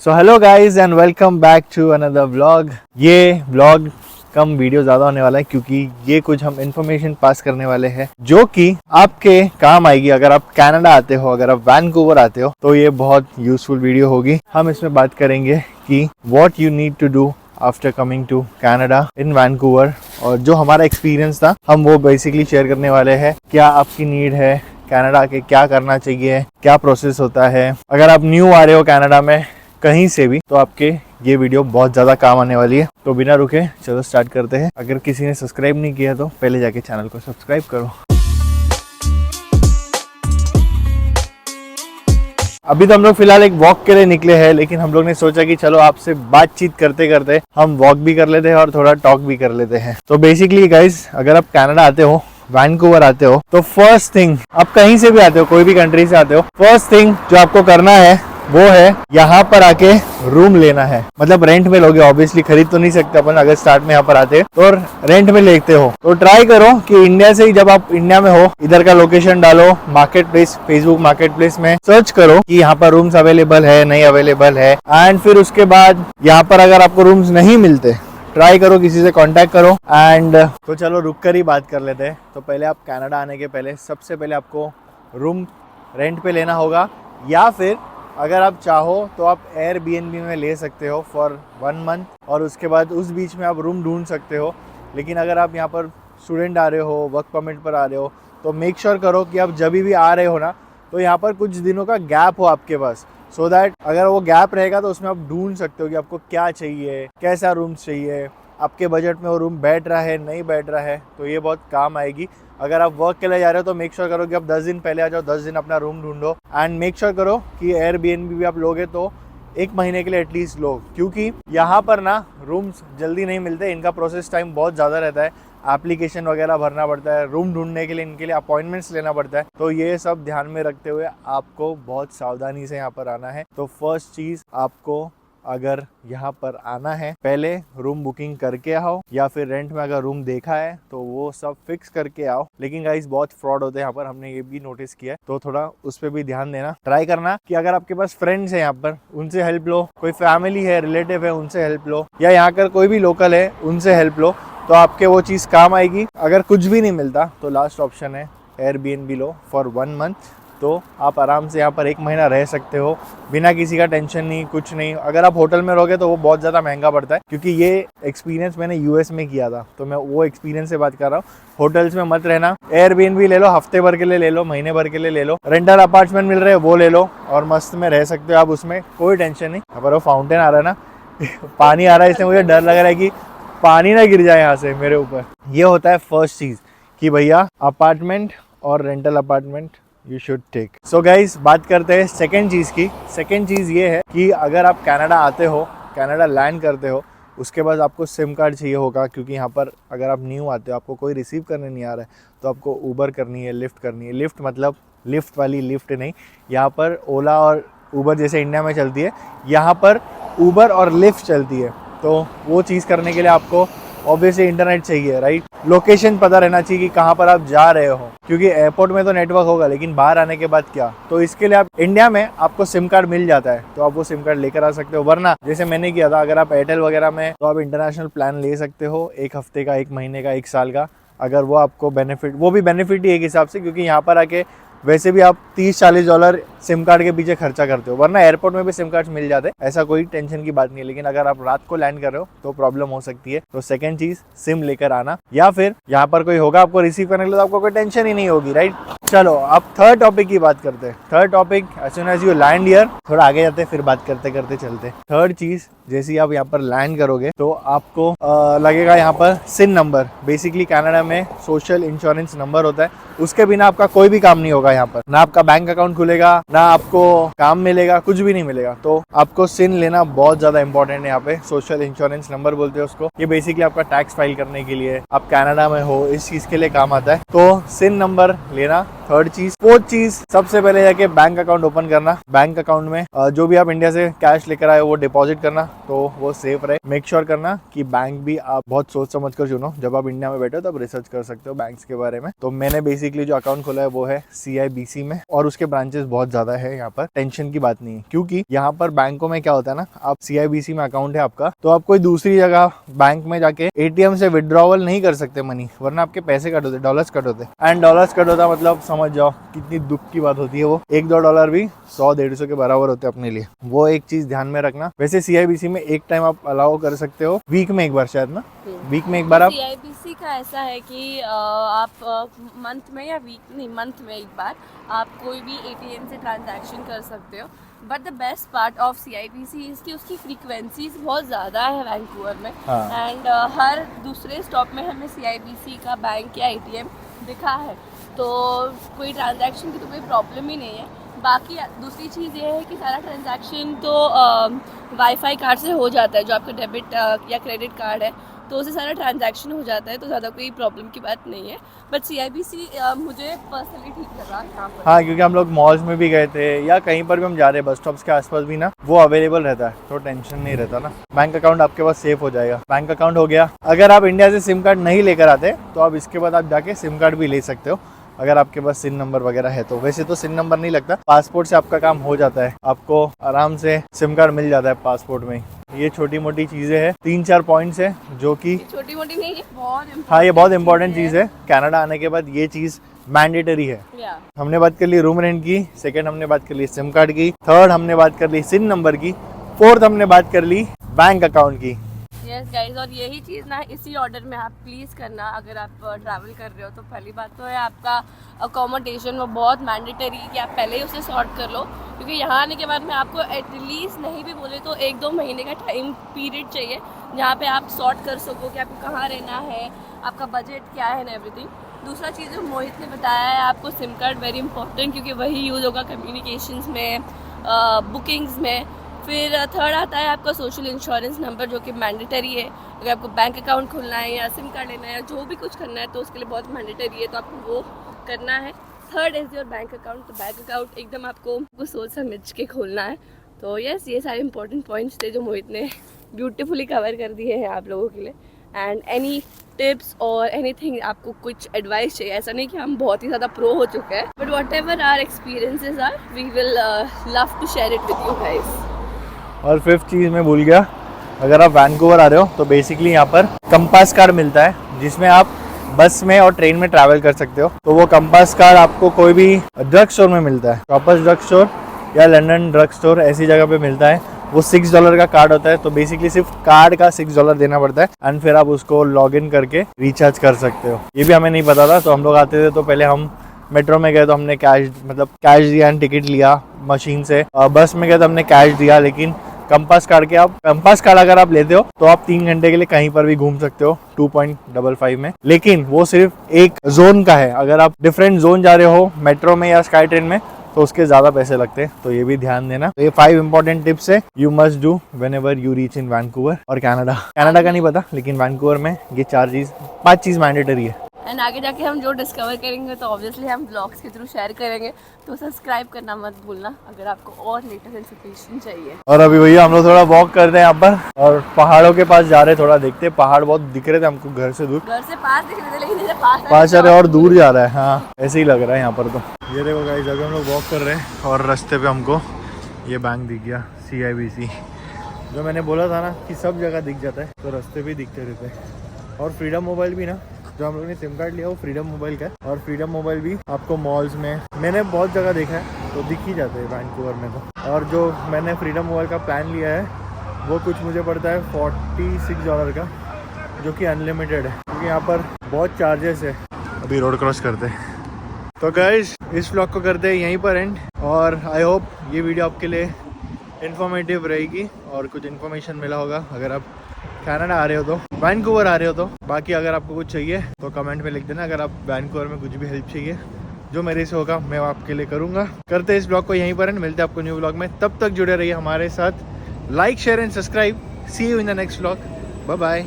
So hello guys and welcome back to another vlog. ये vlog कम video ज़्यादा होने वाला है क्योंकि ये कुछ हम इन्फॉर्मेशन पास करने वाले हैं जो कि आपके काम आएगी। अगर आप कनाडा आते हो, अगर आप वैंकूवर आते हो तो ये बहुत यूजफुल वीडियो होगी। हम इसमें बात करेंगे कि what you need to do after coming to Canada in Vancouver, और जो हमारा एक्सपीरियंस था हम वो बेसिकली शेयर करने वाले हैं। क्या आपकी नीड है कनाडा के, क्या करना चाहिए, क्या प्रोसेस होता है। अगर आप न्यू आ रहे हो कनाडा में कहीं से भी तो आपके ये वीडियो बहुत ज़्यादा काम आने वाली है। तो बिना रुके चलो स्टार्ट करते हैं। अगर किसी ने सब्सक्राइब नहीं किया तो पहले जाके चैनल को सब्सक्राइब करो। अभी तो हम लोग फिलहाल एक वॉक के लिए निकले हैं, लेकिन हम लोग ने सोचा कि चलो आपसे बातचीत करते करते हम वॉक भी कर लेते हैं और थोड़ा टॉक भी कर लेते हैं। तो बेसिकली गाइस, अगर आप कनाडा आते हो, वैंकूवर आते हो, तो फर्स्ट थिंग, आप कहीं से भी आते हो, कोई भी कंट्री से आते हो, फर्स्ट थिंग जो आपको करना है वो है यहाँ पर आके रूम लेना है। मतलब रेंट में लोगे, ऑब्वियसली खरीद तो नहीं सकते अपन। अगर स्टार्ट में यहाँ पर आते तो रेंट में लेते हो तो ट्राई करो कि इंडिया से ही, जब आप इंडिया में हो, इधर का लोकेशन डालो, market place, Facebook market place में सर्च करो कि यहाँ पर रूम्स अवेलेबल है, नहीं अवेलेबल है। एंड फिर उसके बाद यहाँ पर अगर आपको रूम्स नहीं मिलते, ट्राई करो किसी से कांटेक्ट करो। एंड तो चलो रुक कर ही बात कर लेते हैं। तो पहले आप कनाडा आने के पहले सबसे पहले आपको रूम रेंट पे लेना होगा, या फिर अगर आप चाहो तो आप एयरबीएनबी में ले सकते हो फॉर 1 मंथ, और उसके बाद उस बीच में आप रूम ढूंढ सकते हो। लेकिन अगर आप यहाँ पर स्टूडेंट आ रहे हो, वर्क परमिट पर आ रहे हो, तो मेक श्योर करो कि आप जब भी आ रहे हो ना, तो यहाँ पर कुछ दिनों का गैप हो आपके पास, सो दैट अगर वो गैप रहेगा तो उसमें आप ढूंढ सकते हो कि आपको क्या चाहिए, कैसा रूम चाहिए, आपके बजट में वो रूम बैठ रहा है, नहीं बैठ रहा है। तो ये बहुत काम आएगी। अगर आप वर्क के लिए जा रहे हो तो मेक श्योर करो कि आप 10 दिन पहले आ जाओ, 10 दिन अपना रूम ढूंढो। एंड मेक श्योर करो कि एयरबीएनबी भी आप लोगे तो 1 महीने के लिए एटलीस्ट लो, क्योंकि यहाँ पर ना रूम्स जल्दी नहीं मिलते। इनका प्रोसेस टाइम बहुत ज़्यादा रहता है, एप्लीकेशन वगैरह भरना पड़ता है, रूम ढूंढने के लिए इनके लिए अपॉइंटमेंट्स लेना पड़ता है। तो ये सब ध्यान में रखते हुए आपको बहुत सावधानी से यहाँ पर आना है। तो फर्स्ट चीज़, आपको अगर यहाँ पर आना है, पहले रूम बुकिंग करके आओ, या फिर रेंट में अगर रूम देखा है तो वो सब फिक्स करके आओ। लेकिन गाइस बहुत फ्रॉड होते हैं यहाँ पर, हमने ये भी नोटिस किया है। तो थोड़ा उस पर भी ध्यान देना। ट्राई करना कि अगर आपके पास फ्रेंड्स है यहाँ पर, उनसे हेल्प लो, कोई फैमिली है, रिलेटिव है, उनसे हेल्प लो, या यहाँ कर कोई भी लोकल है उनसे हेल्प लो, तो आपके वो चीज़ काम आएगी। अगर कुछ भी नहीं मिलता तो लास्ट ऑप्शन है एयरबीएनबी लो फॉर 1 मंथ। तो आप आराम से यहाँ पर 1 महीना रह सकते हो बिना किसी का टेंशन नहीं, कुछ नहीं। अगर आप होटल में रहोगे तो वो बहुत ज़्यादा महंगा पड़ता है, क्योंकि ये एक्सपीरियंस मैंने यूएस में किया था, तो मैं वो एक्सपीरियंस से बात कर रहा हूँ। होटल्स में मत रहना, एयरबीएनबी ले लो, हफ्ते भर के लिए ले लो, महीने भर के लिए ले लो, रेंटल अपार्टमेंट मिल रहे हैं वो ले लो, और मस्त में रह सकते हो आप, उसमें कोई टेंशन नहीं। यहाँ पर वो फाउंटेन आ रहा है ना पानी आ रहा है, इसलिए मुझे डर लग रहा है कि पानी ना गिर जाए यहाँ से मेरे ऊपर। ये होता है फर्स्ट चीज़ कि भैया अपार्टमेंट और rental apartment you should take. So guys, बात करते हैं सेकेंड चीज़ की। सेकेंड चीज़ ये है कि अगर आप कनाडा आते हो, कनाडा लैंड करते हो, उसके बाद आपको सिम कार्ड चाहिए होगा, क्योंकि यहाँ पर अगर आप न्यू आते हो, आपको कोई रिसीव करने नहीं आ रहा है, तो आपको ऊबर करनी है, लिफ्ट करनी है। लिफ्ट मतलब लिफ्ट वाली लिफ्ट नहीं, यहाँ पर ओला और ऊबर जैसे इंडिया में चलती है, यहाँ पर ऊबर और लिफ्ट चलती है। तो वो चीज़ करने के लिए आपको ऑब्वियसली इंटरनेट चाहिए, राइट। लोकेशन पता रहना चाहिए कि कहाँ पर आप जा रहे हो, क्योंकि एयरपोर्ट में तो नेटवर्क होगा, लेकिन बाहर आने के बाद क्या। तो इसके लिए आप इंडिया में आपको सिम कार्ड मिल जाता है, तो आप वो सिम कार्ड लेकर आ सकते हो। वरना जैसे मैंने किया था, अगर आप एयरटेल वगैरह में, तो आप इंटरनेशनल प्लान ले सकते हो, 1 हफ्ते का, 1 महीने का, 1 साल का। अगर वो आपको बेनिफिट, वो भी बेनिफिट ही एक हिसाब से, क्योंकि यहाँ पर आके वैसे भी आप $30-40 सिम कार्ड के पीछे खर्चा करते हो, वरना एयरपोर्ट में भी सिम कार्ड मिल जाते हैं, ऐसा कोई टेंशन की बात नहीं है। लेकिन अगर आप रात को लैंड कर रहे हो तो प्रॉब्लम हो सकती है। तो सेकंड चीज, सिम लेकर आना, या फिर यहाँ पर कोई होगा आपको रिसीव करने के लिए, तो आपको कोई टेंशन ही नहीं होगी, राइट। चलो अब थर्ड टॉपिक की बात करते हैं। Third topic, as soon as you land here, थोड़ा आगे जाते हैं, फिर बात करते करते चलते। थर्ड चीज, जैसे ही आप यहाँ पर लैंड करोगे तो आपको लगेगा यहाँ पर सिन नंबर। बेसिकली कनाडा में सोशल इंश्योरेंस नंबर होता है, उसके बिना आपका कोई भी काम नहीं होगा यहाँ पर। ना आपका बैंक अकाउंट खुलेगा, ना आपको काम मिलेगा, कुछ भी नहीं मिलेगा। तो आपको सिन लेना बहुत ज्यादा इंपॉर्टेंट है यहाँ पे। सोशल इंश्योरेंस नंबर बोलते हैं उसको। ये बेसिकली आपका टैक्स फाइल करने के लिए, आप कनाडा में हो, इस चीज के लिए काम आता है। तो सिन नंबर लेना थर्ड चीज। फोर्थ चीज, सबसे पहले जाके बैंक अकाउंट ओपन करना। बैंक अकाउंट में जो भी आप इंडिया से कैश लेकर आए वो डिपॉजिट करना, तो वो सेफ रहे। मेक श्योर करना कि बैंक भी आप बहुत सोच समझ कर चुनो। जब आप इंडिया में बैठे हो तब रिसर्च कर सकते हो बैंक्स के बारे में। तो मैंने बेसिकली जो अकाउंट खोला है वो है CIBC में, और उसके ब्रांचेस बहुत ज्यादा है यहाँ पर। टेंशन की बात नहीं है, क्योंकि यहाँ पर बैंकों में क्या होता है ना, आप CIBC में अकाउंट है आपका, तो आप कोई दूसरी जगह बैंक में जाके ATM से विड्रॉवल नहीं कर सकते मनी, वरना आपके पैसे कट होते, डॉलर्स कट होते। एंड डॉलर्स कट होता मतलब समझ जाओ कितनी दुख की बात होती है वो। 1-2 डॉलर भी 100-150 के बराबर होते हैं अपने लिए। वो एक चीज ध्यान में रखना। वैसे CIBC में एक टाइम आप अलाउ कर सकते हो, वीक में एक बार शायद ना, वीक में एक बार आप। CIBC का ऐसा है कि आप मंथ में या वीक नहीं, मंथ में एक बार आप कोई भी ATM से ट्रांजैक्शन कर सकते हो। But the best part of CIBC is कि उसकी फ्रीक्वेंसीज बहुत ज़्यादा है वैंकूवर में। एंड हर दूसरे स्टॉप में हमें CIBC का बैंक या ATM दिखा है, तो कोई ट्रांजैक्शन की तो कोई प्रॉब्लम ही नहीं है। बाकी दूसरी चीज़ ये है कि सारा ट्रांजैक्शन तो वाईफाई कार्ड से हो जाता है, जो आपका डेबिट या क्रेडिट कार्ड है, तो उससे सारा ट्रांजैक्शन हो जाता है, तो ज़्यादा कोई प्रॉब्लम की बात नहीं है। बट CIBC मुझे पर्सनली ठीक लगा यहाँ पर। हाँ, क्योंकि हम लोग मॉल्स में भी गए थे या कहीं पर भी हम जा रहे हैं, बस स्टॉप्स के आसपास भी ना वो अवेलेबल रहता है, तो टेंशन नहीं रहता ना। बैंक अकाउंट आपके पास सेफ हो जाएगा। बैंक अकाउंट हो गया। अगर आप इंडिया से सिम कार्ड नहीं लेकर आते तो आप इसके बाद आप जाके सिम कार्ड भी ले सकते हो, अगर आपके पास सिम नंबर वगैरह है तो। वैसे तो सिम नंबर नहीं लगता, पासपोर्ट से आपका काम हो जाता है, आपको आराम से सिम कार्ड मिल जाता है पासपोर्ट में। ये छोटी मोटी चीजें हैं, 3-4 पॉइंट्स है जो कि छोटी मोटी नहीं, ये बहुत हाँ, ये बहुत इंपॉर्टेंट चीज है। कनाडा आने के बाद ये चीज मैंडेटरी है। हमने बात कर ली रूम रेंट की, सेकंड हमने बात कर ली सिम कार्ड की, थर्ड हमने बात कर ली सिम नंबर की, फोर्थ हमने बात कर ली बैंक अकाउंट की। यस गाइस, और यही चीज़ ना इसी ऑर्डर में आप प्लीज़ करना अगर आप ट्रैवल कर रहे हो। तो पहली बात तो है आपका अकोमोडेशन, वो बहुत मैंडेटरी कि आप पहले ही उसे सॉर्ट कर लो, क्योंकि यहाँ आने के बाद में आपको एटलीस्ट नहीं भी बोले तो 1-2 महीने का टाइम पीरियड चाहिए जहाँ पे आप सॉर्ट कर सको कि आपको कहाँ रहना है, आपका बजट क्या है एंड एवरीथिंग। दूसरा चीज़ जो मोहित ने बताया है, आपको सिम कार्ड वेरी इंपॉर्टेंट, क्योंकि वही यूज़ होगा कम्युनिकेशंस में, बुकिंग्स में। फिर थर्ड आता है आपका सोशल इंश्योरेंस नंबर, जो कि मैंडेटरी है। अगर आपको बैंक अकाउंट खोलना है या सिम कार्ड लेना है या जो भी कुछ करना है तो उसके लिए बहुत मैंडेटरी है, तो आपको वो करना है। Third is your bank account. तो बैंक अकाउंट एकदम आपको सोच समझ के खोलना है। तो यस, ये सारे इंपॉर्टेंट पॉइंट्स थे जो मोहित ने ब्यूटीफुली कवर कर दिए हैं आप लोगों के लिए। एंड एनी टिप्स और एनीथिंग, आपको कुछ एडवाइस चाहिए, ऐसा नहीं कि हम बहुत ही ज़्यादा प्रो हो चुके हैं, but whatever are experiences are, we will love to share it with you guys. और फिफ्थ चीज़ मैं भूल गया, अगर आप वैंकूवर आ रहे हो तो बेसिकली यहाँ पर कंपास कार्ड मिलता है, जिसमें आप बस में और ट्रेन में ट्रैवल कर सकते हो। तो वो कंपास कार्ड आपको कोई भी ड्रग स्टोर में मिलता है, टॉपर्स ड्रग स्टोर या लंदन ड्रग स्टोर, ऐसी जगह पे मिलता है। वो $6 का कार्ड होता है, तो बेसिकली सिर्फ कार्ड का $6 देना पड़ता है, एंड फिर आप उसको लॉग इन करके रिचार्ज कर सकते हो। ये भी हमें नहीं पता था, तो हम लोग आते थे तो पहले हम मेट्रो में गए तो हमने कैश दिया एंड टिकट लिया मशीन से। बस में गए तो हमने कैश दिया, लेकिन कंपास कार्ड अगर आप लेते हो तो आप 3 घंटे के लिए कहीं पर भी घूम सकते हो 2.55 में, लेकिन वो सिर्फ एक जोन का है। अगर आप डिफरेंट जोन जा रहे हो मेट्रो में या स्काई ट्रेन में तो उसके ज्यादा पैसे लगते हैं, तो ये भी ध्यान देना। तो ये 5 इंपॉर्टेंट टिप्स है you must do whenever you reach in Vancouver और कनाडा का नहीं पता, लेकिन वैंकूवर में ये 5 चीज मैंडेटरी है। एंड आगे जाके हम जो डिस्कवर करेंगे तो ऑब्वियसली हम ब्लॉग्स के थ्रू शेयर करेंगे, तो सब्सक्राइब करना मत भूलना अगर आपको और लेटेस्ट इन्फॉर्मेशन चाहिए। और अभी भैया हम लोग थोड़ा वॉक करते हैं यहाँ पर, और पहाड़ों के पास जा रहे हैं, थोड़ा देखते हैं। पहाड़ बहुत दिख रहे थे हमको घर से दूर, घर से पास दिख रहे थे लेकिन इधर पास आ रहे और दूर जा रहा है। हाँ, ऐसे ही लग रहा है यहाँ पर। तो ये देखो गाइस, अभी हम लोग वॉक कर रहे हैं और रास्ते पे हमको ये बैंक दिख गया, CIBC। जो मैंने बोला था ना कि सब जगह दिख जाता है, तो रास्ते भी दिखते रहते हैं। और फ्रीडम मोबाइल भी ना, जो हम लोग ने सिम कार्ड लिया वो फ्रीडम मोबाइल का है, और फ्रीडम मोबाइल भी आपको मॉल्स में मैंने बहुत जगह देखा है, तो दिख ही जाते हैं वैंकूवर में तो। और जो मैंने फ्रीडम मोबाइल का प्लान लिया है वो कुछ मुझे पड़ता है $46 का, जो कि अनलिमिटेड है, क्योंकि यहाँ पर बहुत चार्जेस है। अभी रोड क्रॉस करते हैं। तो गाइस, इस व्लॉग को करते हैं यहीं पर एंड, और आई होप ये वीडियो आपके लिए इन्फॉर्मेटिव रहेगी और कुछ इन्फॉर्मेशन मिला होगा अगर आप कनाडा आ रहे हो तो, वैंकूवर आ रहे हो तो। बाकी अगर आपको कुछ चाहिए तो कमेंट में लिख देना। अगर आप वैंकूवर में कुछ भी हेल्प चाहिए, जो मेरे से होगा मैं आपके लिए करूँगा। करते हैं इस ब्लॉग को यहीं पर एंड, मिलते हैं आपको न्यू ब्लॉग में। तब तक जुड़े रहिए हमारे साथ। Like, share and subscribe. See you in the next blog. Bye bye.